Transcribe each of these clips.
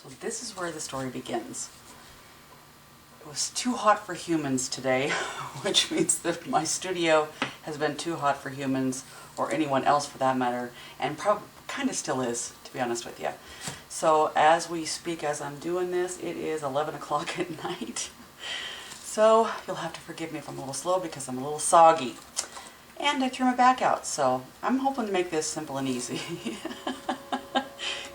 So this is where the story begins. It was too hot for humans today, which means that my studio has been too hot for humans, or anyone else for that matter, and probably kind of still is, to be honest with you. So as we speak, as I'm doing this, it is 11 o'clock at night. So you'll have to forgive me if I'm a little slow because I'm a little soggy. And I threw my back out, so I'm hoping to make this simple and easy.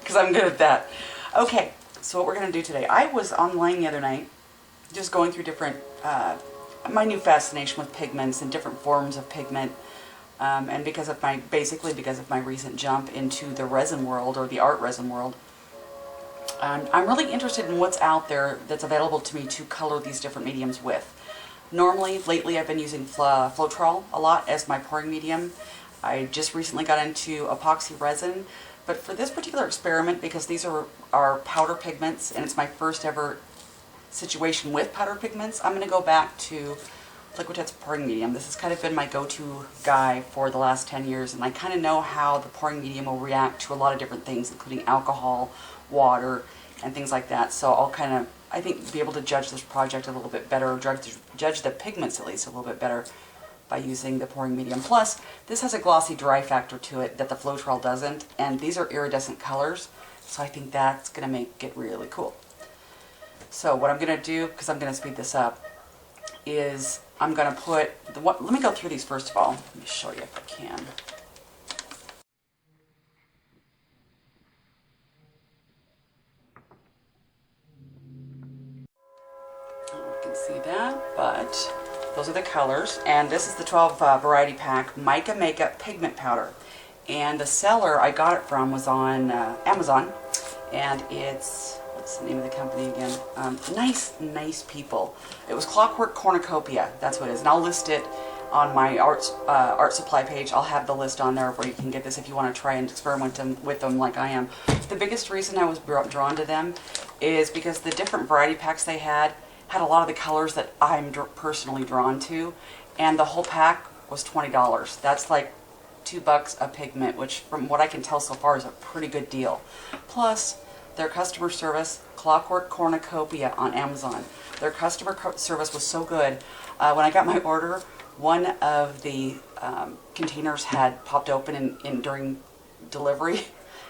Because I'm good at that. Okay, so what we're going to do today. I was online the other night, just going through different, my new fascination with pigments and different forms of pigment. And basically because of my recent jump into the resin world, or the art resin world, I'm really interested in what's out there that's available to me to color these different mediums with. Normally, lately I've been using Floetrol a lot as my pouring medium. I just recently got into epoxy resin, but for this particular experiment, because these are powder pigments and it's my first ever situation with powder pigments, I'm going to go back to Liquitex pouring medium. This has kind of been my go-to guy for the last 10 years, and I kind of know how the pouring medium will react to a lot of different things, including alcohol, water, and things like that. So I'll kind of, I think, be able to judge this project a little bit better, or judge the pigments at least a little bit better by using the pouring medium. Plus, this has a glossy dry factor to it that the Floetrol doesn't, and these are iridescent colors, so I think that's going to make it really cool. So what I'm going to do, because I'm going to speed this up, is I'm going to put, let me go through these first of all. Let me show you if I can. You can see that, but those are the colors. And this is the 12 variety pack Mica Makeup Pigment Powder. And the seller I got it from was on Amazon. And it's, what's the name of the company again? Nice people. It was Clockwork Cornucopia. That's what it is. And I'll list it on my art supply page. I'll have the list on there where you can get this if you want to try and experiment with them like I am. The biggest reason I was drawn to them is because the different variety packs they had a lot of the colors that I'm personally drawn to, and the whole pack was $20. That's like $2 a pigment, which from what I can tell so far is a pretty good deal. Plus, their customer service, Clockwork Cornucopia on Amazon. Their customer service was so good. When I got my order, one of the containers had popped open during delivery,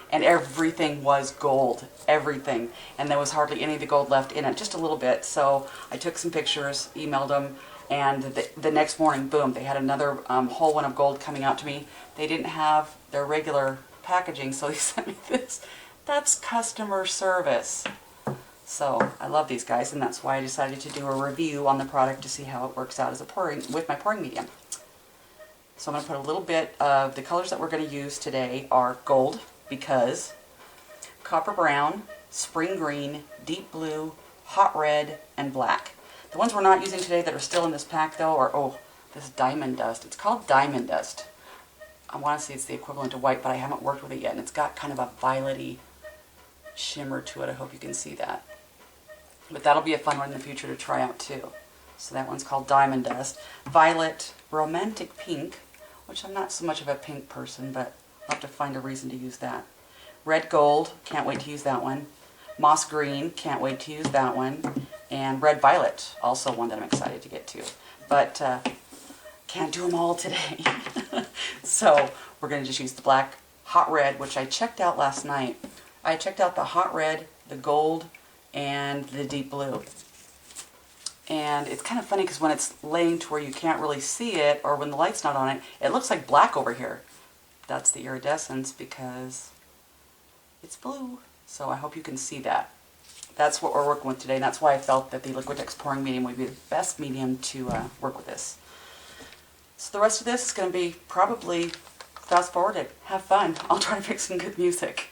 and everything was gold, everything. And there was hardly any of the gold left in it, just a little bit. So I took some pictures, emailed them, and the next morning, boom, they had another whole one of gold coming out to me. They didn't have their regular packaging, so they sent me this. That's customer service. So I love these guys, and that's why I decided to do a review on the product to see how it works out as with my pouring medium. So I'm going to put a little bit of the colors that we're going to use today are gold, because copper brown, spring green, deep blue, hot red, and black. The ones we're not using today that are still in this pack though are, this diamond dust. It's called diamond dust. I want to say it's the equivalent to white, but I haven't worked with it yet, and it's got kind of a violet-y shimmer to it. I hope you can see that. But that'll be a fun one in the future to try out too. So that one's called diamond dust. Violet romantic pink, which I'm not so much of a pink person, but I'll have to find a reason to use that. Red gold, can't wait to use that one. Moss green, can't wait to use that one. And red violet, also one that I'm excited to get to. But can't do them all today. So we're going to just use the black hot red, which I checked out last night. I checked out the hot red, the gold, and the deep blue. And it's kind of funny because when it's laying to where you can't really see it, or when the light's not on it, it looks like black over here. That's the iridescence because it's blue. So I hope you can see that. That's what we're working with today, and that's why I felt that the Liquitex pouring medium would be the best medium to work with this. So the rest of this is going to be probably fast forwarded. Have fun. I'll try to pick some good music.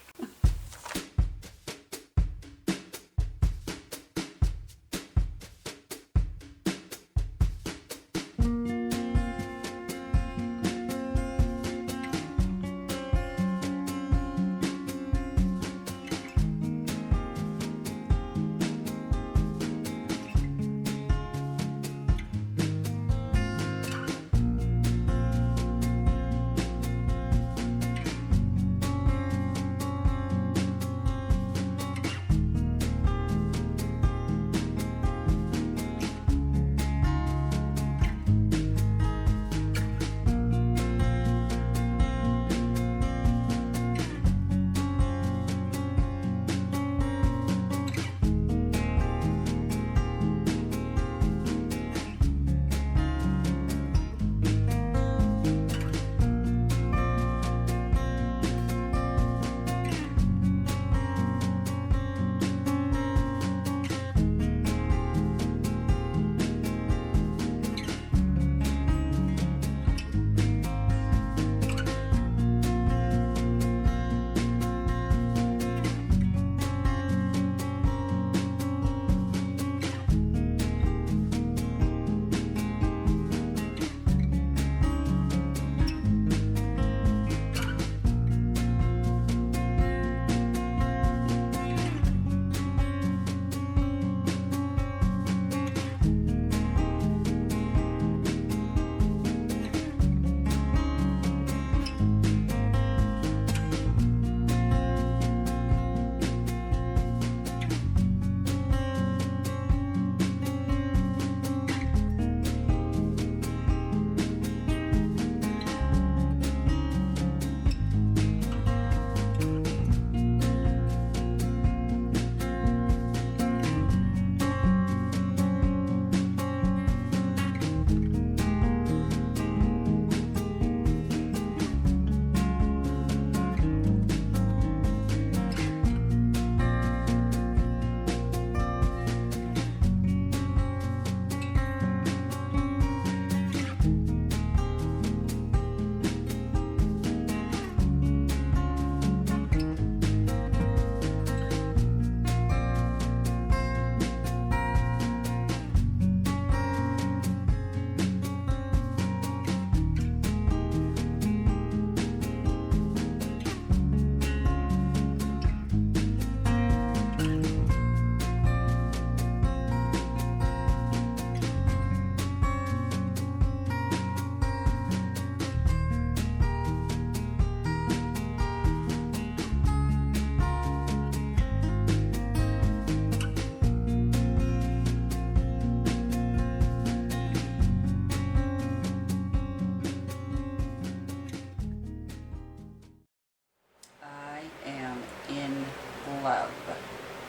love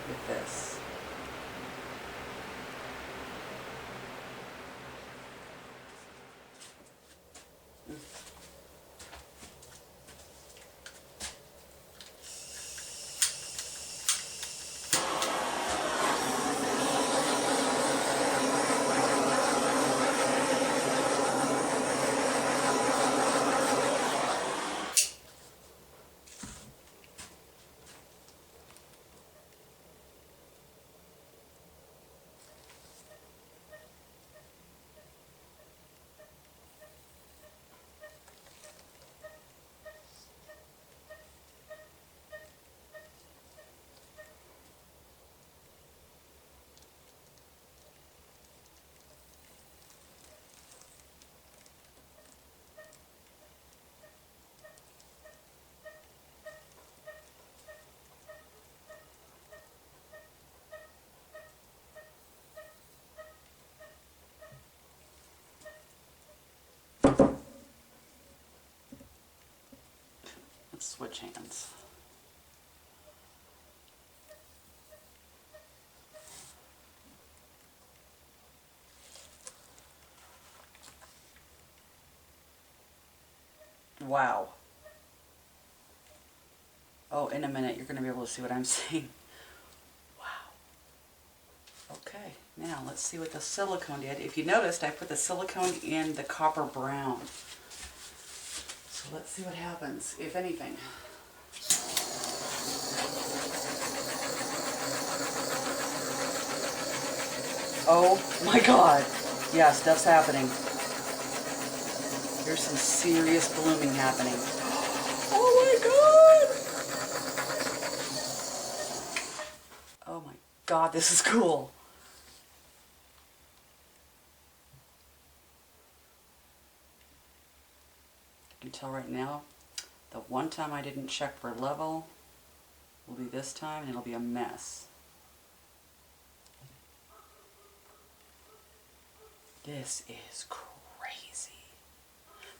with this. Let's switch hands. Wow. Oh, in a minute you're going to be able to see what I'm saying. Wow. Okay, now let's see what the silicone did. If you noticed, I put the silicone in the copper brown. So let's see what happens, if anything. Oh my God. Yeah, stuff's happening. There's some serious blooming happening. Oh my God! Oh my God, this is cool. You can tell right now, the one time I didn't check for level will be this time, and it'll be a mess. This is crazy.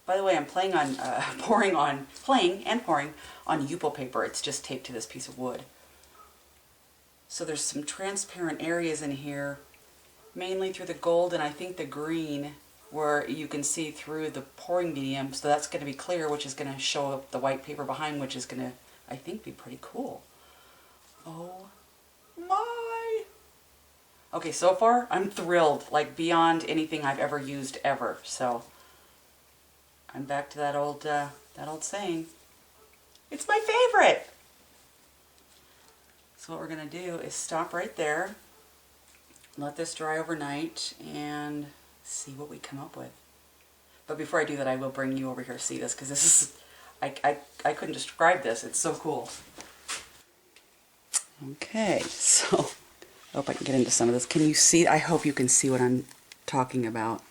By the way, I'm playing on, pouring on Yupo paper. It's just taped to this piece of wood. So there's some transparent areas in here, mainly through the gold and I think the green, where you can see through the pouring medium. So that's going to be clear, which is going to show up the white paper behind, which is going to, I think, be pretty cool. Oh my! Okay, so far I'm thrilled, like beyond anything I've ever used ever. So I'm back to that old saying. It's my favorite. So what we're gonna do is stop right there, let this dry overnight, and see what we come up with. But before I do that, I will bring you over here to see this, because this is, I couldn't describe this. It's so cool. Okay, so I hope I can get into some of this. Can you see? I hope you can see what I'm talking about.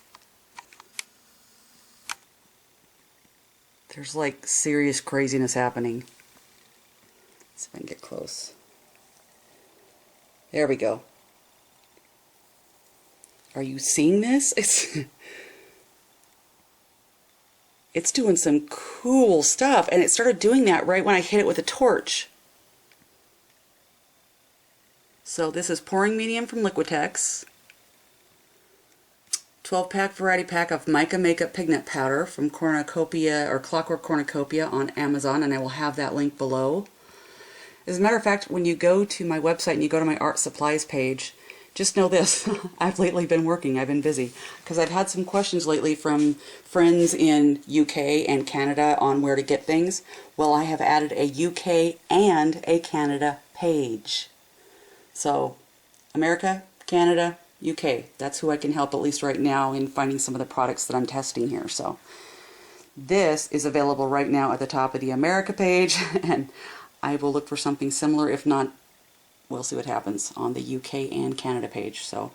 There's like serious craziness happening. Let's see if I can get close. There we go. Are you seeing this? It's doing some cool stuff, and it started doing that right when I hit it with a torch. So this is pouring medium from Liquitex. 12-pack variety pack of Mica makeup pigment powder from Cornucopia or Clockwork Cornucopia on Amazon, and I will have that link below. As a matter of fact, when you go to my website and you go to my art supplies page, just know this, I've lately been working, I've been busy, because I've had some questions lately from friends in UK and Canada on where to get things. Well, I have added a UK and a Canada page. So, America, Canada, UK, that's who I can help at least right now in finding some of the products that I'm testing here. So, this is available right now at the top of the America page, and I will look for something similar. If not, we'll see what happens on the UK and Canada page. So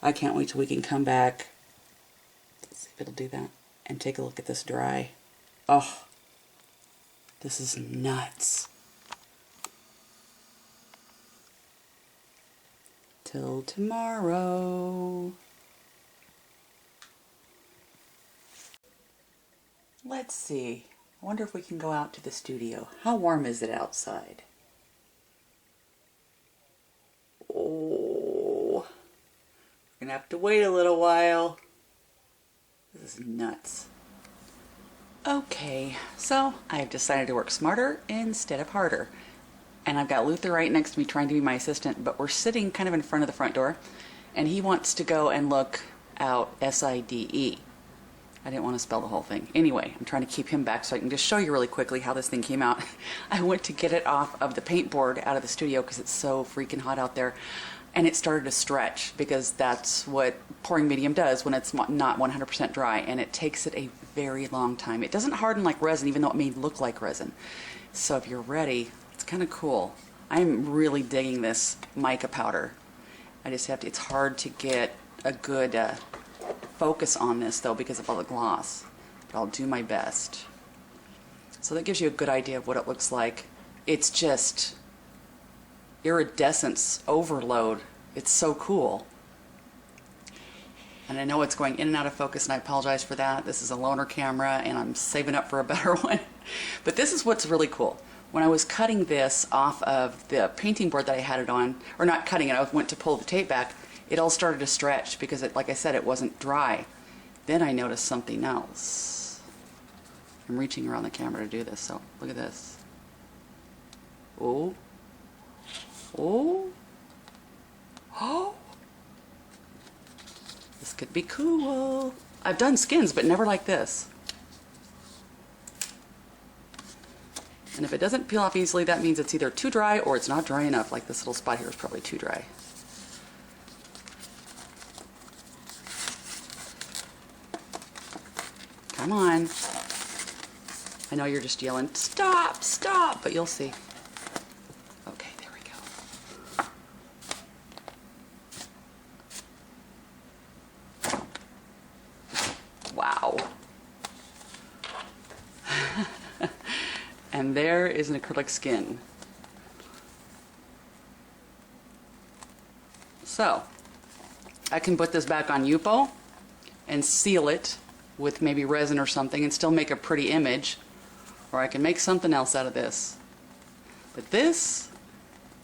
I can't wait till we can come back. Let's see if it'll do that. And take a look at this dry. Oh, this is nuts. Till tomorrow. Let's see. I wonder if we can go out to the studio. How warm is it outside? gonna have to wait a little while. This is nuts. Okay, so I've decided to work smarter instead of harder. And I've got Luther right next to me trying to be my assistant, but we're sitting kind of in front of the front door, and he wants to go and look out SIDE. I didn't want to spell the whole thing. Anyway, I'm trying to keep him back so I can just show you really quickly how this thing came out. I went to get it off of the paint board out of the studio because it's so freaking hot out there, and it started to stretch because that's what pouring medium does when it's not 100% dry, and it takes it a very long time. It doesn't harden like resin, even though it may look like resin. So if you're ready, it's kind of cool. I'm really digging this mica powder. I just have to, it's hard to get a good focus on this though because of all the gloss, but I'll do my best. So that gives you a good idea of what it looks like. It's just iridescence overload. It's so cool. And I know it's going in and out of focus, and I apologize for that. This is a loaner camera and I'm saving up for a better one. But this is what's really cool. When I was cutting this off of the painting board that I had it on, or not cutting it, I went to pull the tape back, it all started to stretch because, like I said, it wasn't dry. Then I noticed something else. I'm reaching around the camera to do this, so look at this. Oh. Oh. Oh. This could be cool. I've done skins, but never like this. And if it doesn't peel off easily, that means it's either too dry or it's not dry enough. Like this little spot here is probably too dry. Come on. I know you're just yelling, stop, stop, but you'll see. Okay, there we go. Wow. And there is an acrylic skin. So, I can put this back on Yupo and seal it with maybe resin or something and still make a pretty image, or I can make something else out of this. But this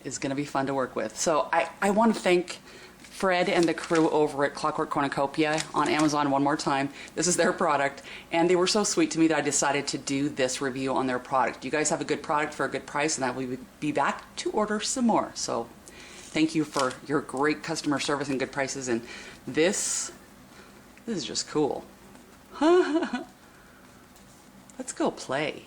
is going to be fun to work with. So I want to thank Fred and the crew over at Clockwork Cornucopia on Amazon one more time. This is their product, and they were so sweet to me that I decided to do this review on their product. You guys have a good product for a good price, and I will be back to order some more. So thank you for your great customer service and good prices, and this is just cool. Let's go play.